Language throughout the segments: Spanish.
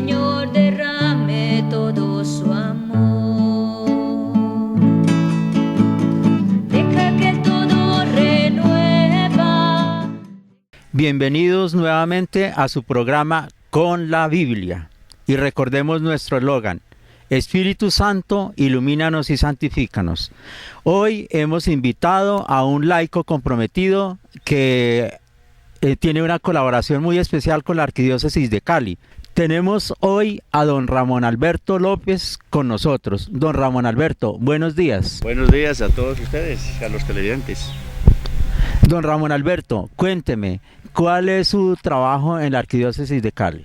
Señor derrame todo su amor. Deja que todo renueva. Bienvenidos nuevamente a su programa Con la Biblia. Y recordemos nuestro eslogan: Espíritu Santo, ilumínanos y santifícanos. Hoy hemos invitado a un laico comprometido que tiene una colaboración muy especial con la Arquidiócesis de Cali. Tenemos hoy a don Ramón Alberto López con nosotros. Don Ramón Alberto, buenos días. Buenos días a todos ustedes, a los televidentes. Don Ramón Alberto, cuénteme, ¿cuál es su trabajo en la Arquidiócesis de Cali?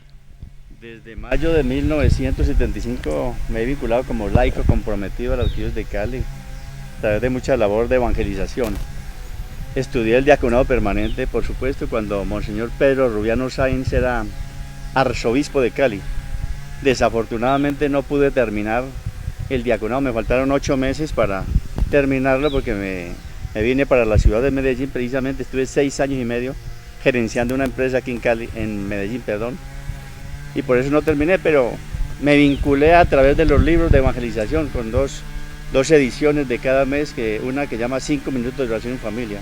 Desde mayo de 1975 me he vinculado como laico comprometido a la Arquidiócesis de Cali a través de mucha labor de evangelización. Estudié el diaconado permanente, por supuesto, cuando Monseñor Pedro Rubiano Sáenz era arzobispo de Cali. Desafortunadamente no pude terminar el diaconado, me faltaron 8 meses para terminarlo porque me vine para la ciudad de Medellín. Precisamente estuve 6 años y medio gerenciando una empresa aquí en Cali, en Medellín, perdón. Y por eso no terminé, pero me vinculé a través de los libros de evangelización con dos ediciones de cada mes, una que llama 5 minutos de oración en familia.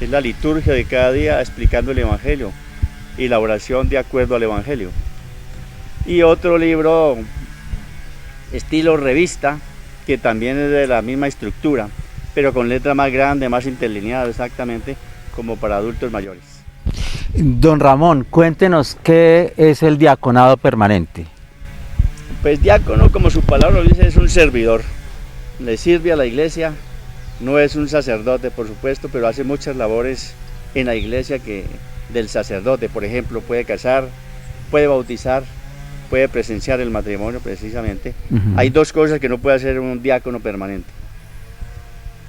Es la liturgia de cada día explicando el evangelio y la oración de acuerdo al evangelio. Y otro libro estilo revista, que también es de la misma estructura, pero con letra más grande, más interlineada exactamente, como para adultos mayores. Don Ramón, cuéntenos qué es el diaconado permanente. Pues diácono, como su palabra lo dice, es un servidor. Le sirve a la iglesia, no es un sacerdote, por supuesto, pero hace muchas labores en la iglesia que del sacerdote. Por ejemplo, puede casar, puede bautizar, puede presenciar el matrimonio precisamente. Hay 2 cosas que no puede hacer un diácono permanente: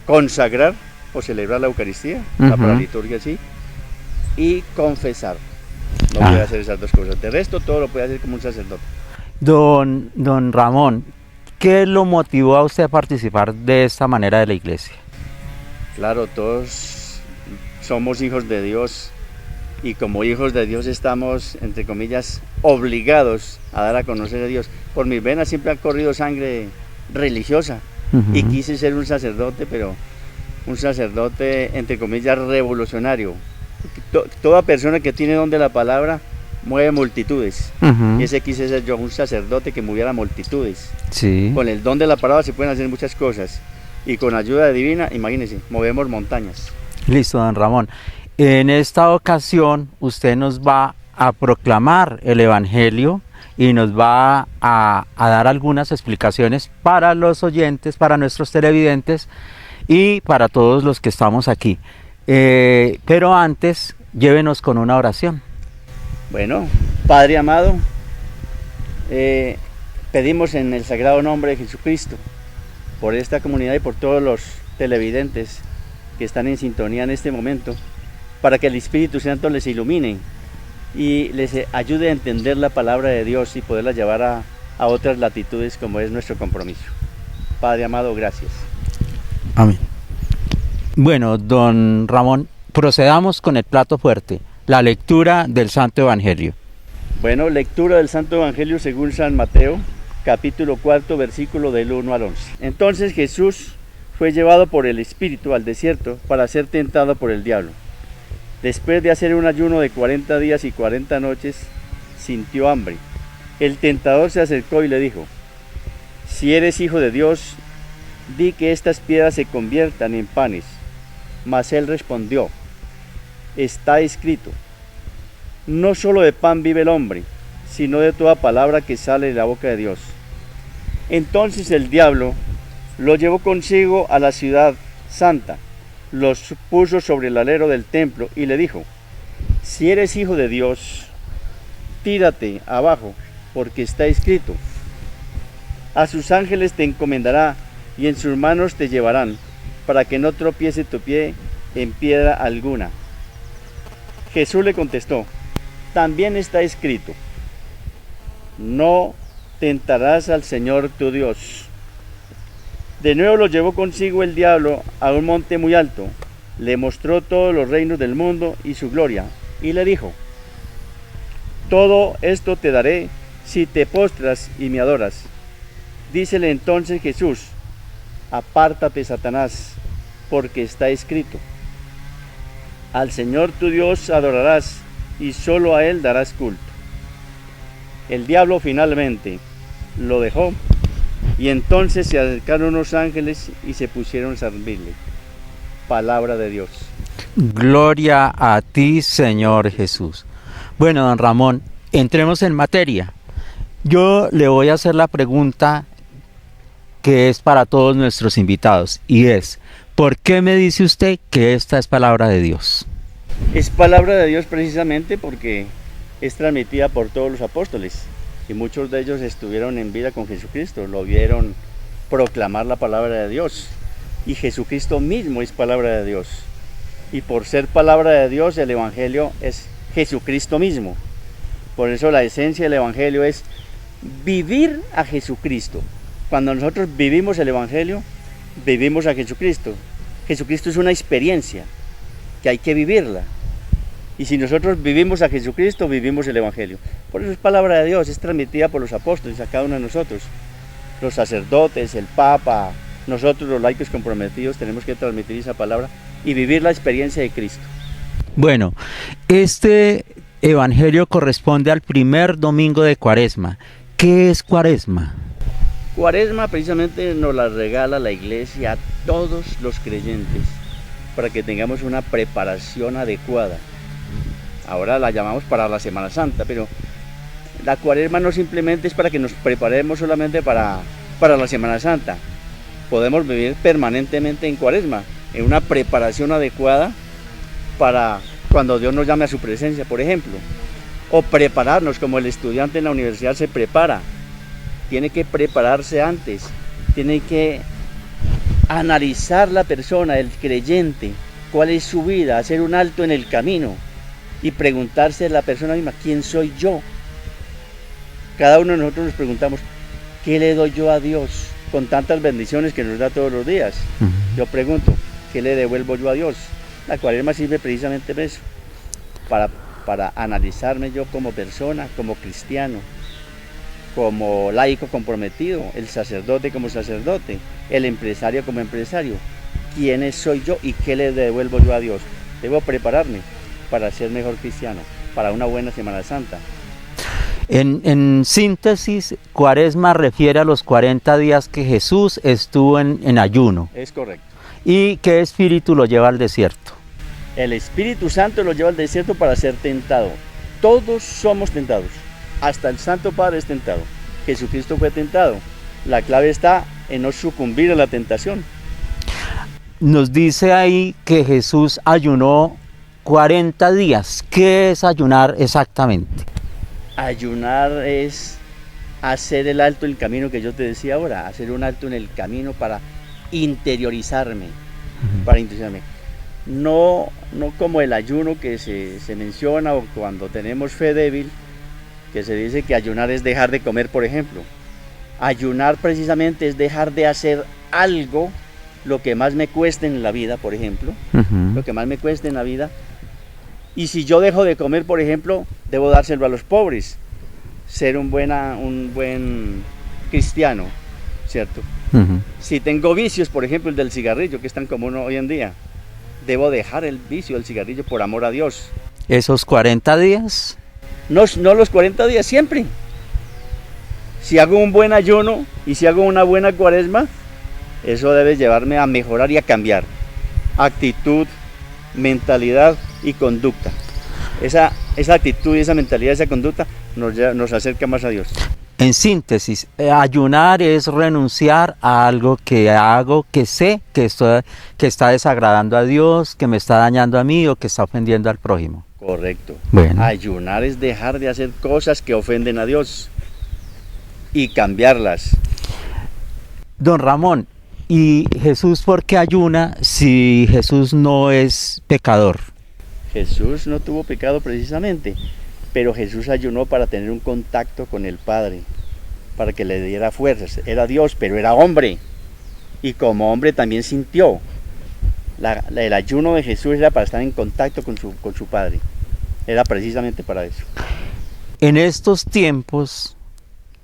consagrar o celebrar la Eucaristía, la paraliturgia sí, y confesar. No puede hacer esas 2 cosas. De resto, todo lo puede hacer como un sacerdote. Don Ramón, ¿qué lo motivó a usted a participar de esta manera de la iglesia? Claro, todos somos hijos de Dios y como hijos de Dios estamos, entre comillas, obligados a dar a conocer a Dios. Por mis venas siempre ha corrido sangre religiosa y quise ser un sacerdote, pero un sacerdote, entre comillas, revolucionario. Toda persona que tiene don de la palabra mueve multitudes. Y ese quise ser yo, un sacerdote que moviera multitudes. Sí. Con el don de la palabra se pueden hacer muchas cosas. Y con ayuda divina, imagínense, movemos montañas. Listo, don Ramón. En esta ocasión usted nos va a proclamar el Evangelio y nos va a dar algunas explicaciones para los oyentes, para nuestros televidentes y para todos los que estamos aquí. Pero antes, llévenos con una oración. Bueno, Padre amado, pedimos en el sagrado nombre de Jesucristo por esta comunidad y por todos los televidentes que están en sintonía en este momento, para que el Espíritu Santo les ilumine y les ayude a entender la palabra de Dios y poderla llevar a otras latitudes, como es nuestro compromiso. Padre amado, gracias. Amén. Bueno, don Ramón, procedamos con el plato fuerte, la lectura del Santo Evangelio. Bueno, lectura del Santo Evangelio según San Mateo, capítulo 4, versículo del 1 al 11. Entonces Jesús fue llevado por el Espíritu al desierto para ser tentado por el diablo. Después de hacer un ayuno de 40 días y 40 noches, sintió hambre. El tentador se acercó y le dijo: si eres hijo de Dios, di que estas piedras se conviertan en panes. Mas él respondió: está escrito, no solo de pan vive el hombre, sino de toda palabra que sale de la boca de Dios. Entonces el diablo lo llevó consigo a la ciudad santa, los puso sobre el alero del templo y le dijo: si eres hijo de Dios, tírate abajo, porque está escrito, a sus ángeles te encomendará y en sus manos te llevarán, para que no tropiece tu pie en piedra alguna. Jesús le contestó: también está escrito, no tentarás al Señor tu Dios. De nuevo lo llevó consigo el diablo a un monte muy alto, le mostró todos los reinos del mundo y su gloria, y le dijo: todo esto te daré si te postras y me adoras. Dícele entonces Jesús, apártate, Satanás, porque está escrito, al Señor tu Dios adorarás y solo a Él darás culto. El diablo finalmente lo dejó y entonces se acercaron unos ángeles y se pusieron a servirle. Palabra de Dios. Gloria a ti, Señor Jesús. Bueno, don Ramón, entremos en materia. Yo le voy a hacer la pregunta que es para todos nuestros invitados y es, ¿por qué me dice usted que esta es palabra de Dios? Es palabra de Dios precisamente porque es transmitida por todos los apóstoles y muchos de ellos estuvieron en vida con Jesucristo, lo vieron proclamar la palabra de Dios y Jesucristo mismo es palabra de Dios y por ser palabra de Dios el Evangelio es Jesucristo mismo. Por eso la esencia del Evangelio es vivir a Jesucristo. Cuando nosotros vivimos el Evangelio, vivimos a Jesucristo. Jesucristo es una experiencia que hay que vivirla. Y si nosotros vivimos a Jesucristo, vivimos el Evangelio. Por eso es palabra de Dios, es transmitida por los apóstoles a cada uno de nosotros. Los sacerdotes, el Papa, nosotros los laicos comprometidos tenemos que transmitir esa palabra y vivir la experiencia de Cristo. Bueno, este Evangelio corresponde al primer domingo de Cuaresma. ¿Qué es Cuaresma? Cuaresma precisamente nos la regala la Iglesia a todos los creyentes para que tengamos una preparación adecuada. Ahora la llamamos para la Semana Santa, pero la Cuaresma no simplemente es para que nos preparemos solamente para la Semana Santa. Podemos vivir permanentemente en Cuaresma, en una preparación adecuada para cuando Dios nos llame a su presencia, por ejemplo. O prepararnos como el estudiante en la universidad se prepara. Tiene que prepararse antes, tiene que analizar la persona, el creyente, cuál es su vida, hacer un alto en el camino y preguntarse a la persona misma, ¿quién soy yo? Cada uno de nosotros nos preguntamos, ¿qué le doy yo a Dios con tantas bendiciones que nos da todos los días? Yo pregunto, ¿qué le devuelvo yo a Dios? La Cuaresma sirve precisamente para eso, para analizarme yo como persona, como cristiano, como laico comprometido, el sacerdote como sacerdote, el empresario como empresario. ¿Quién soy yo y qué le devuelvo yo a Dios? Debo prepararme para ser mejor cristiano, para una buena Semana Santa. En síntesis, Cuaresma refiere a los 40 días que Jesús estuvo en ayuno. Es correcto. ¿Y qué espíritu lo lleva al desierto? El Espíritu Santo lo lleva al desierto para ser tentado. Todos somos tentados. Hasta el Santo Padre es tentado. Jesucristo fue tentado. La clave está en no sucumbir a la tentación. Nos dice ahí que Jesús ayunó 40 días. ¿Qué es ayunar exactamente? Ayunar es hacer el alto en el camino que yo te decía ahora, hacer un alto en el camino para interiorizarme, No como el ayuno que se menciona o cuando tenemos fe débil, que se dice que ayunar es dejar de comer, por ejemplo. Ayunar precisamente es dejar de hacer algo, lo que más me cueste en la vida, por ejemplo, lo que más me cueste en la vida. Y si yo dejo de comer, por ejemplo, debo dárselo a los pobres, ser un buen cristiano, ¿cierto? Si tengo vicios, por ejemplo, el del cigarrillo, que es tan común hoy en día, debo dejar el vicio del cigarrillo por amor a Dios. ¿Esos 40 días? No los 40 días, siempre. Si hago un buen ayuno y si hago una buena Cuaresma, eso debe llevarme a mejorar y a cambiar actitud, mentalidad y conducta. Esa actitud y esa mentalidad, esa conducta nos acerca más a Dios. En síntesis, ayunar es renunciar a algo que hago, que sé que está desagradando a Dios, que me está dañando a mí o que está ofendiendo al prójimo. Correcto. Bueno. Ayunar es dejar de hacer cosas que ofenden a Dios y cambiarlas. Don Ramón, ¿y Jesús por qué ayuna si Jesús no es pecador? Jesús no tuvo pecado precisamente, pero Jesús ayunó para tener un contacto con el Padre, para que le diera fuerzas. Era Dios, pero era hombre, y como hombre también sintió. El ayuno de Jesús era para estar en contacto con su Padre, era precisamente para eso. En estos tiempos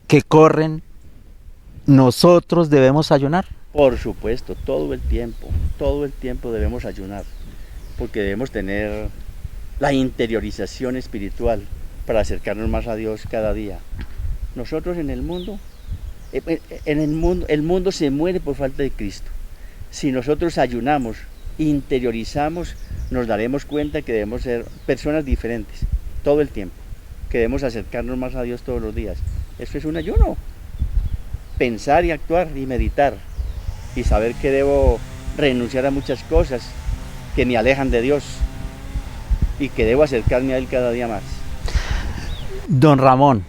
que corren, nosotros debemos ayunar. Por supuesto, todo el tiempo debemos ayunar, porque debemos tener la interiorización espiritual para acercarnos más a Dios cada día. Nosotros en el mundo, el mundo se muere por falta de Cristo. Si nosotros ayunamos, interiorizamos, nos daremos cuenta que debemos ser personas diferentes todo el tiempo, que debemos acercarnos más a Dios todos los días. Eso es un ayuno. Pensar y actuar y meditar y saber que debo renunciar a muchas cosas que me alejan de Dios y que debo acercarme a Él cada día más. Don Ramón,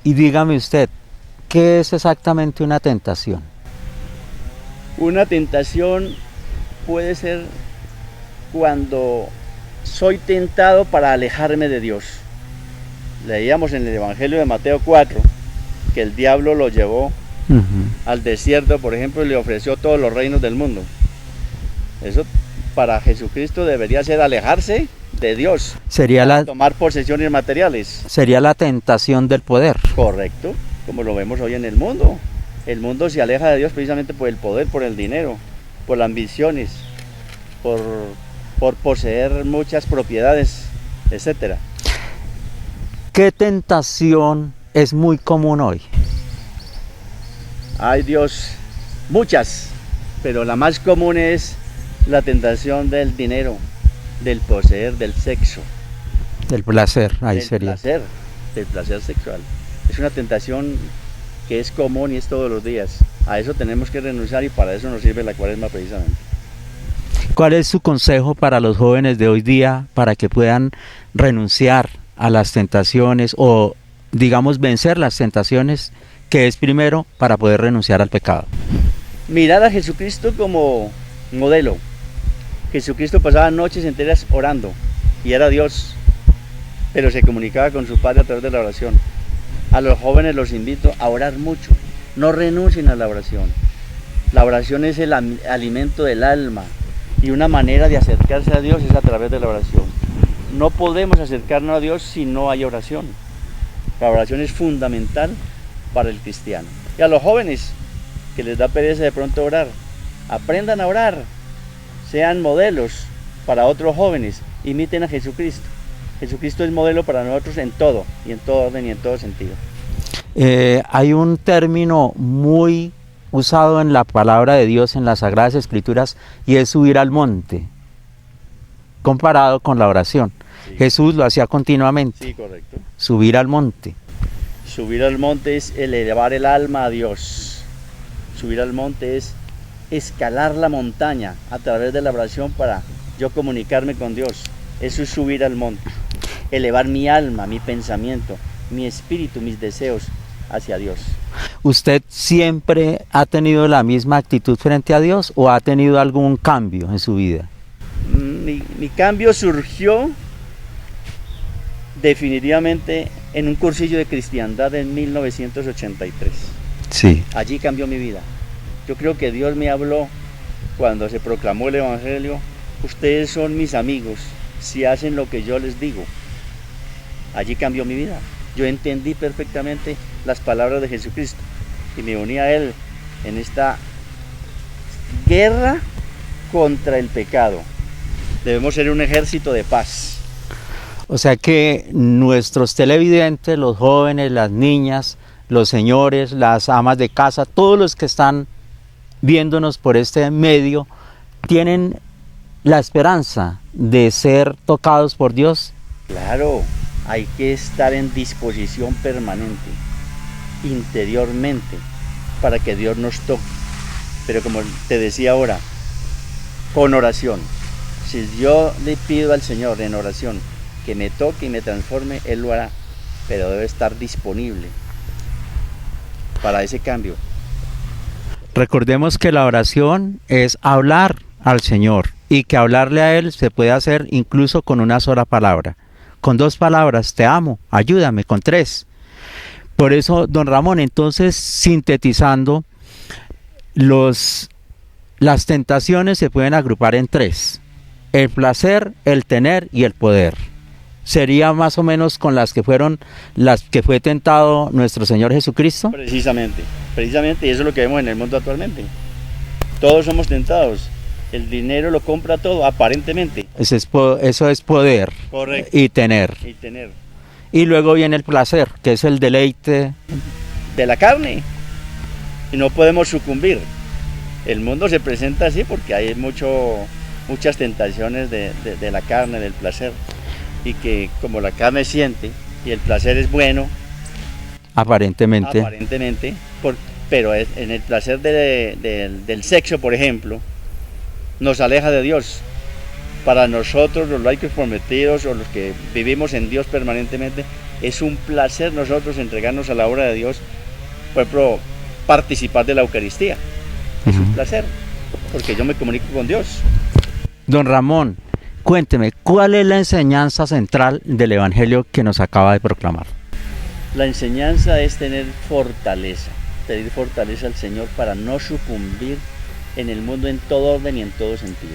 y dígame usted, ¿qué es exactamente una tentación? Una tentación puede ser cuando soy tentado para alejarme de Dios. Leíamos en el Evangelio de Mateo 4 que el diablo lo llevó al desierto, por ejemplo, y le ofreció todos los reinos del mundo. Eso para Jesucristo debería ser alejarse de Dios, tomar posesiones materiales. Sería la tentación del poder. Correcto, como lo vemos hoy en el mundo. El mundo se aleja de Dios precisamente por el poder, por el dinero, por las ambiciones, por poseer muchas propiedades, etcétera. ¿Qué tentación es muy común hoy? Ay Dios, muchas, pero la más común es la tentación del dinero, del poseer, del sexo. Del placer, ahí sería. Del placer sexual. Es una tentación que es común y es todos los días. A eso tenemos que renunciar y para eso nos sirve la Cuaresma precisamente. ¿Cuál es su consejo para los jóvenes de hoy día para que puedan renunciar a las tentaciones o, digamos, vencer las tentaciones, que es primero para poder renunciar al pecado? Mirar a Jesucristo como modelo. Jesucristo pasaba noches enteras orando y era Dios, pero se comunicaba con su Padre a través de la oración. A los jóvenes los invito a orar mucho, no renuncien a la oración. La oración es el alimento del alma y una manera de acercarse a Dios es a través de la oración. No podemos acercarnos a Dios si no hay oración. La oración es fundamental para el cristiano. Y a los jóvenes que les da pereza de pronto orar, aprendan a orar, sean modelos para otros jóvenes, imiten a Jesucristo. Jesucristo es modelo para nosotros en todo, y en todo orden y en todo sentido. Hay un término muy usado en la palabra de Dios, en las Sagradas Escrituras, y es subir al monte, comparado con la oración. Sí. Jesús lo hacía continuamente. Sí, correcto. Subir al monte. Subir al monte es elevar el alma a Dios. Subir al monte es escalar la montaña a través de la oración para yo comunicarme con Dios. Eso es subir al monte. Elevar mi alma, mi pensamiento, mi espíritu, mis deseos hacia Dios. ¿Usted siempre ha tenido la misma actitud frente a Dios o ha tenido algún cambio en su vida? Mi cambio surgió definitivamente en un cursillo de cristiandad en 1983. Sí. Allí cambió mi vida. Yo creo que Dios me habló cuando se proclamó el Evangelio: ustedes son mis amigos si hacen lo que yo les digo. Allí cambió mi vida. Yo entendí perfectamente las palabras de Jesucristo y me uní a Él en esta guerra contra el pecado. Debemos ser un ejército de paz. O sea que nuestros televidentes, los jóvenes, las niñas, los señores, las amas de casa, todos los que están viéndonos por este medio, tienen la esperanza de ser tocados por Dios. Claro, hay que estar en disposición permanente, interiormente, para que Dios nos toque. Pero como te decía ahora, con oración. Si yo le pido al Señor en oración que me toque y me transforme, Él lo hará, pero debe estar disponible para ese cambio. Recordemos que la oración es hablar al Señor y que hablarle a Él se puede hacer incluso con una sola palabra, con 2 palabras: te amo, ayúdame, con 3. Por eso, don Ramón, entonces, sintetizando, las tentaciones se pueden agrupar en 3: el placer, el tener y el poder. ¿Sería más o menos con las que fue tentado nuestro Señor Jesucristo? Precisamente, y eso es lo que vemos en el mundo actualmente. Todos somos tentados. El dinero lo compra todo, aparentemente. Eso es poder. Correcto. Y tener. Y luego viene el placer, que es el deleite de la carne. Y no podemos sucumbir. El mundo se presenta así porque hay muchas tentaciones de la carne, del placer. Y que como la carne siente y el placer es bueno, aparentemente, pero en el placer del sexo, por ejemplo, nos aleja de Dios. Para nosotros, los laicos prometidos o los que vivimos en Dios permanentemente, es un placer nosotros entregarnos a la obra de Dios. Por ejemplo, participar de la Eucaristía es un placer, porque yo me comunico con Dios. Don Ramón, cuénteme, ¿cuál es la enseñanza central del Evangelio que nos acaba de proclamar? La enseñanza es tener fortaleza, pedir fortaleza al Señor para no sucumbir en el mundo en todo orden y en todo sentido.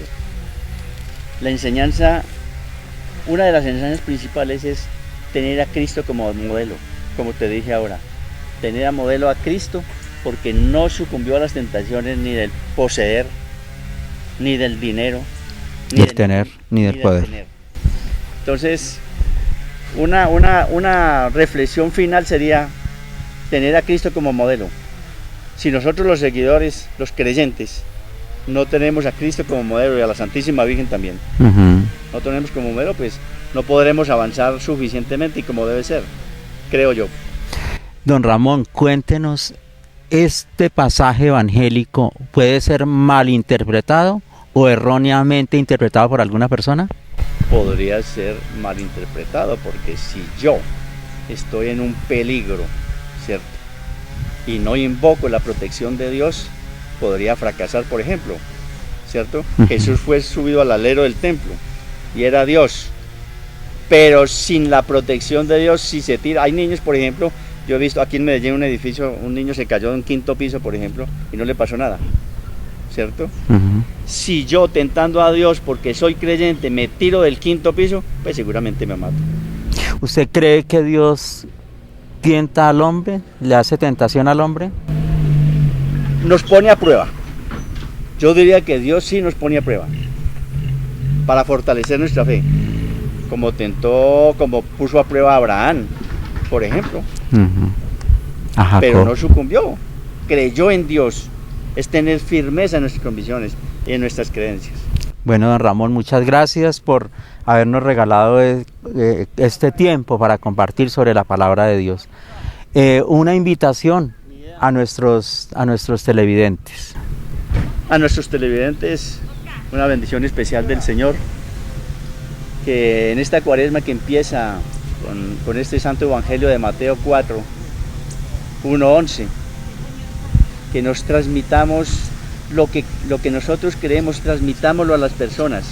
La enseñanza, una de las enseñanzas principales es tener a Cristo como modelo, como te dije ahora. Tener a modelo a Cristo porque no sucumbió a las tentaciones ni del poseer, ni del dinero, ni del tener, ni del poder. Entonces, una reflexión final sería tener a Cristo como modelo. Si nosotros los seguidores, los creyentes, no tenemos a Cristo como modelo y a la Santísima Virgen también, no tenemos como modelo, pues no podremos avanzar suficientemente y como debe ser, creo yo. Don Ramón, cuéntenos, ¿este pasaje evangélico puede ser malinterpretado o erróneamente interpretado por alguna persona? Podría ser malinterpretado, porque si yo estoy en un peligro, ¿cierto?, y no invoco la protección de Dios, podría fracasar, por ejemplo, ¿cierto? Jesús fue subido al alero del templo y era Dios, pero sin la protección de Dios, si se tira, hay niños, por ejemplo, yo he visto aquí en Medellín un edificio, un niño se cayó de un 5º piso, por ejemplo, y no le pasó nada, ¿cierto? Si yo, tentando a Dios porque soy creyente, me tiro del 5º piso, pues seguramente me mato. ¿Usted cree que Dios tienta al hombre? ¿Le hace tentación al hombre? Nos pone a prueba. Yo diría que Dios sí nos pone a prueba para fortalecer nuestra fe, como puso a prueba a Abraham, por ejemplo. Pero no sucumbió, creyó en Dios. Es tener firmeza en nuestras convicciones y en nuestras creencias. Bueno, don Ramón, muchas gracias por habernos regalado este tiempo para compartir sobre la palabra de Dios. Una invitación a nuestros televidentes. A nuestros televidentes, una bendición especial del Señor, que en esta cuaresma que empieza con este santo evangelio de Mateo 4, 1-11, que nos transmitamos lo que nosotros creemos, transmitámoslo a las personas,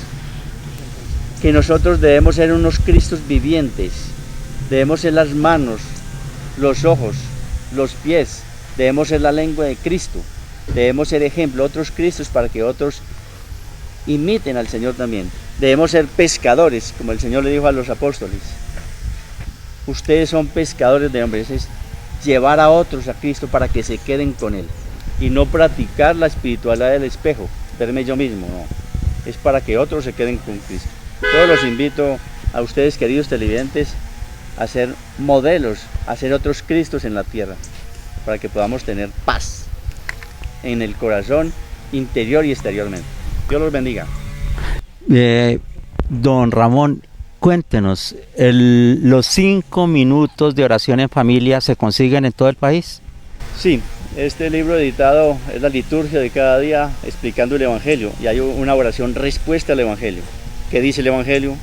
que nosotros debemos ser unos Cristos vivientes, debemos ser las manos, los ojos, los pies, debemos ser la lengua de Cristo, debemos ser ejemplo, otros Cristos, para que otros imiten al Señor también. Debemos ser pescadores, como el Señor le dijo a los apóstoles. Ustedes son pescadores de hombres, es llevar a otros a Cristo para que se queden con Él, y no practicar la espiritualidad del espejo, verme yo mismo, no, es para que otros se queden con Cristo. Todos los invito a ustedes, queridos televidentes, a ser modelos, a ser otros Cristos en la tierra, para que podamos tener paz en el corazón, interior y exteriormente. Dios los bendiga. Don Ramón, cuéntenos, ¿los 5 minutos de oración en familia se consiguen en todo el país? Sí, este libro editado es la liturgia de cada día explicando el Evangelio, y hay una oración respuesta al Evangelio. ¿Qué dice el Evangelio?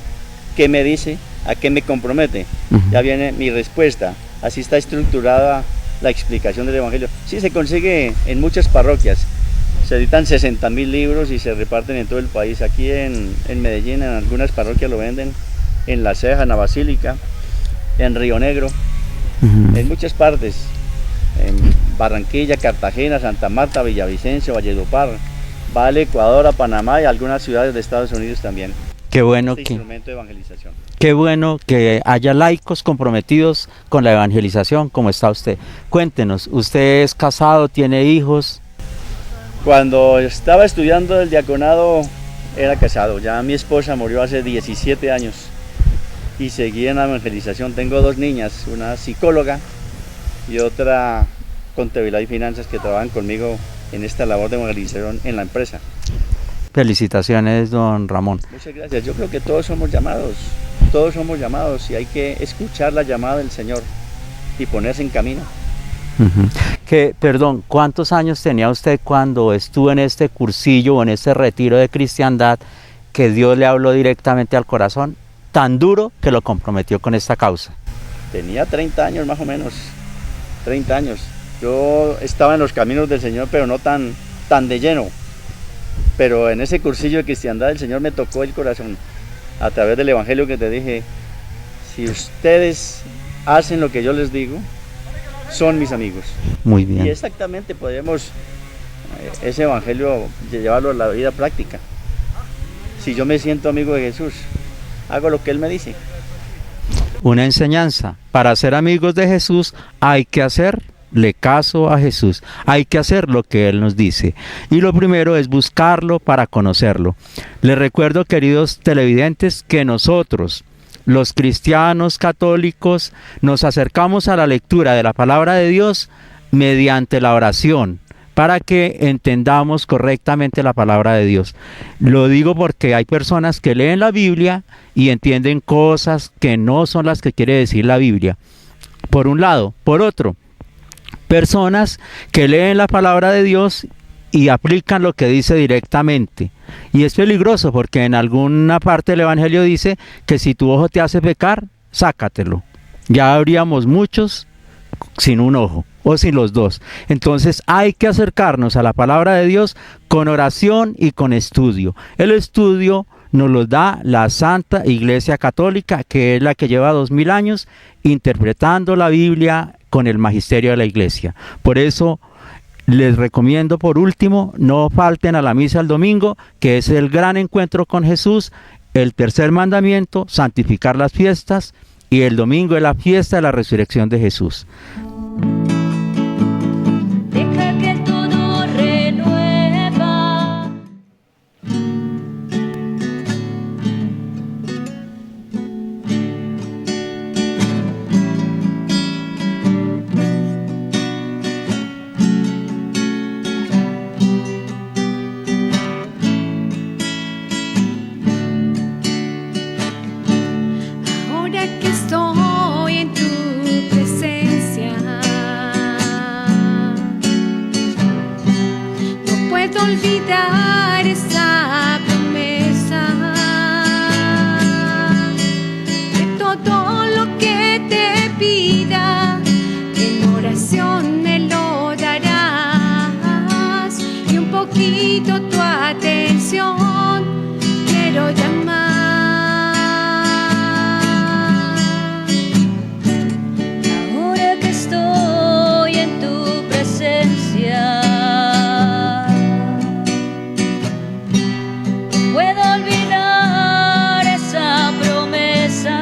¿Qué me dice? ¿A qué me compromete? Ya viene mi respuesta. Así está estructurada la explicación del Evangelio. Sí, se consigue en muchas parroquias. Se editan 60.000 libros y se reparten en todo el país. Aquí en Medellín, en algunas parroquias lo venden, en La Ceja, en la Basílica, en Río Negro, en muchas partes, en Barranquilla, Cartagena, Santa Marta, Villavicencio, Valledupar, va al Ecuador, a Panamá y a algunas ciudades de Estados Unidos también. Qué bueno este que... instrumento de evangelización. Qué bueno que haya laicos comprometidos con la evangelización como está usted. Cuéntenos, ¿usted es casado, tiene hijos? Cuando estaba estudiando el diaconado era casado, ya mi esposa murió hace 17 años y seguí en la evangelización. Tengo 2 niñas, una psicóloga y otra contabilidad y finanzas que trabajan conmigo en esta labor de evangelización en la empresa. Felicitaciones, don Ramón. Muchas gracias. Yo creo que todos somos llamados y hay que escuchar la llamada del Señor y ponerse en camino. Perdón, ¿cuántos años tenía usted cuando estuvo en este cursillo o en este retiro de cristiandad que Dios le habló directamente al corazón, tan duro que lo comprometió con esta causa? Tenía 30 años más o menos, 30 años. Yo estaba en los caminos del Señor, pero no tan de lleno. Pero en ese cursillo de cristiandad el Señor me tocó el corazón a través del evangelio que te dije. Si ustedes hacen lo que yo les digo, son mis amigos. Muy bien. Y exactamente podemos ese evangelio llevarlo a la vida práctica. Si yo me siento amigo de Jesús, hago lo que Él me dice. Una enseñanza: para ser amigos de Jesús hay que hacerle caso a Jesús, hay que hacer lo que Él nos dice. Y lo primero es buscarlo para conocerlo. Les recuerdo, queridos televidentes, que nosotros, los cristianos católicos, nos acercamos a la lectura de la palabra de Dios mediante la oración, para que entendamos correctamente la palabra de Dios. Lo digo porque hay personas que leen la Biblia y entienden cosas que no son las que quiere decir la Biblia, por un lado. Por otro, personas que leen la palabra de Dios y aplican lo que dice directamente. Y es peligroso porque en alguna parte del Evangelio dice que si tu ojo te hace pecar, sácatelo. Ya habríamos muchos sin un ojo o sin los dos. Entonces hay que acercarnos a la palabra de Dios con oración y con estudio. El estudio nos lo da la Santa Iglesia Católica, que es la que lleva 2000 años interpretando la Biblia con el magisterio de la Iglesia. Por eso les recomiendo, por último, no falten a la misa el domingo, que es el gran encuentro con Jesús. El tercer mandamiento, santificar las fiestas, y el domingo es la fiesta de la resurrección de Jesús. Deja que todo renueva. Ahora que estoy en tu presencia, no puedo olvidar esa promesa de todo lo que te pida, en oración me lo darás, y un poquito tu atención quiero llamar. Ahora que estoy en tu presencia, puedo olvidar esa promesa,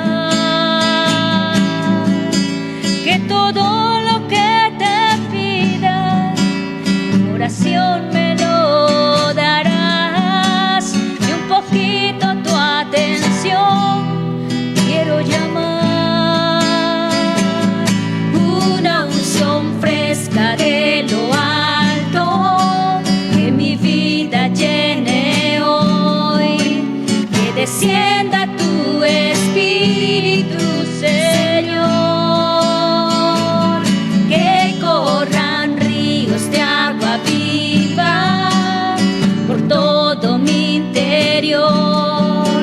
que todo lo que te pida, en oración me lo darás, y un poquito tu atención quiero llamar. Una unción fresca de lo alto que mi vida llene hoy, que descienda tu Espíritu, Señor, que corran ríos de agua viva por todo mi interior,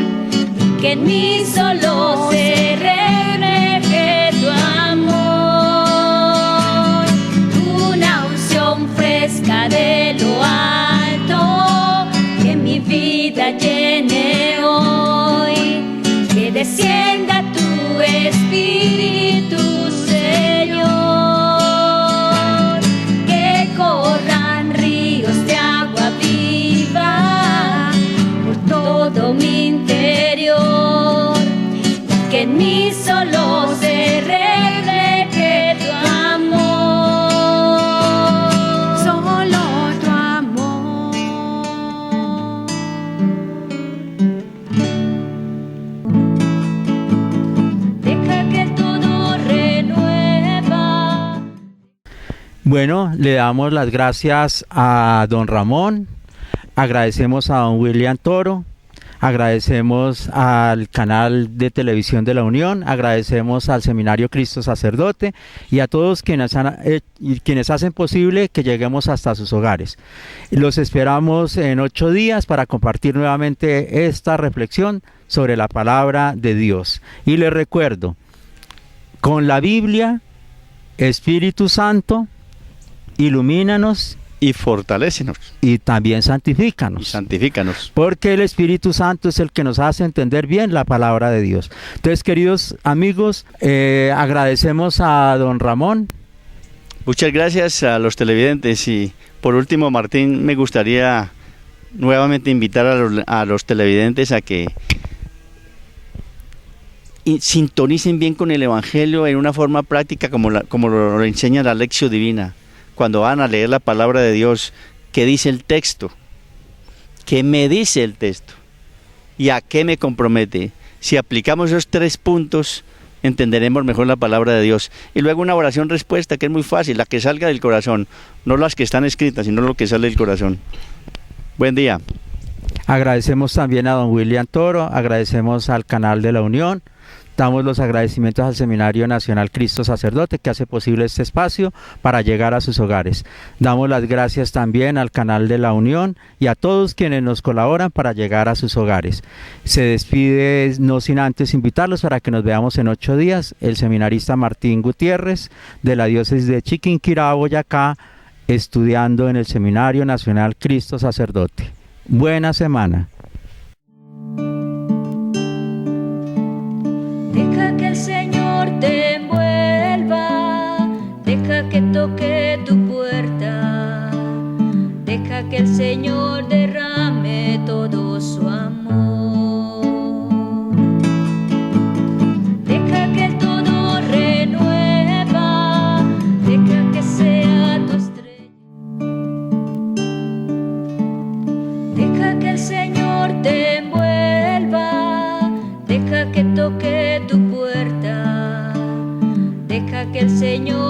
y que en mí solo se refleje tu amor. Una unción fresca de lo alto que mi vida llene hoy, que descienda tu Espíritu, Señor, que corran ríos de agua viva por todo mi interior, Bueno, le damos las gracias a don Ramón, agradecemos a don William Toro, agradecemos al canal de televisión de la Unión, agradecemos al Seminario Cristo Sacerdote y a todos quienes hacen posible que lleguemos hasta sus hogares. Los esperamos en 8 días para compartir nuevamente esta reflexión sobre la palabra de Dios. Y les recuerdo, con la Biblia, Espíritu Santo, ilumínanos Y fortalécenos. y también santifícanos. Y santifícanos. Porque el Espíritu Santo es el que nos hace entender bien la palabra de Dios. Entonces, queridos amigos, agradecemos a don Ramón. Muchas gracias a los televidentes. Y por último, Martín, me gustaría nuevamente invitar a los televidentes a que sintonicen bien con el Evangelio en una forma práctica como lo enseña la Lección Divina. Cuando van a leer la palabra de Dios, ¿qué dice el texto? ¿Qué me dice el texto? ¿Y a qué me compromete? Si aplicamos esos 3 puntos, entenderemos mejor la palabra de Dios. Y luego una oración respuesta, que es muy fácil, la que salga del corazón, no las que están escritas, sino lo que sale del corazón. Buen día. Agradecemos también a don William Toro, agradecemos al canal de la Unión. Damos los agradecimientos al Seminario Nacional Cristo Sacerdote que hace posible este espacio para llegar a sus hogares. Damos las gracias también al canal de la Unión y a todos quienes nos colaboran para llegar a sus hogares. Se despide no sin antes invitarlos para que nos veamos en 8 días. El seminarista Martín Gutiérrez de la diócesis de Chiquinquirá, Boyacá, estudiando en el Seminario Nacional Cristo Sacerdote. Buena semana. Deja que el Señor te envuelva, deja que toque tu puerta, deja que el Señor derrame todo su amor. Deja que el todo renueva, deja que sea tu estrella. Deja que el Señor te envuelva, deja que toque tu puerta, deja que el Señor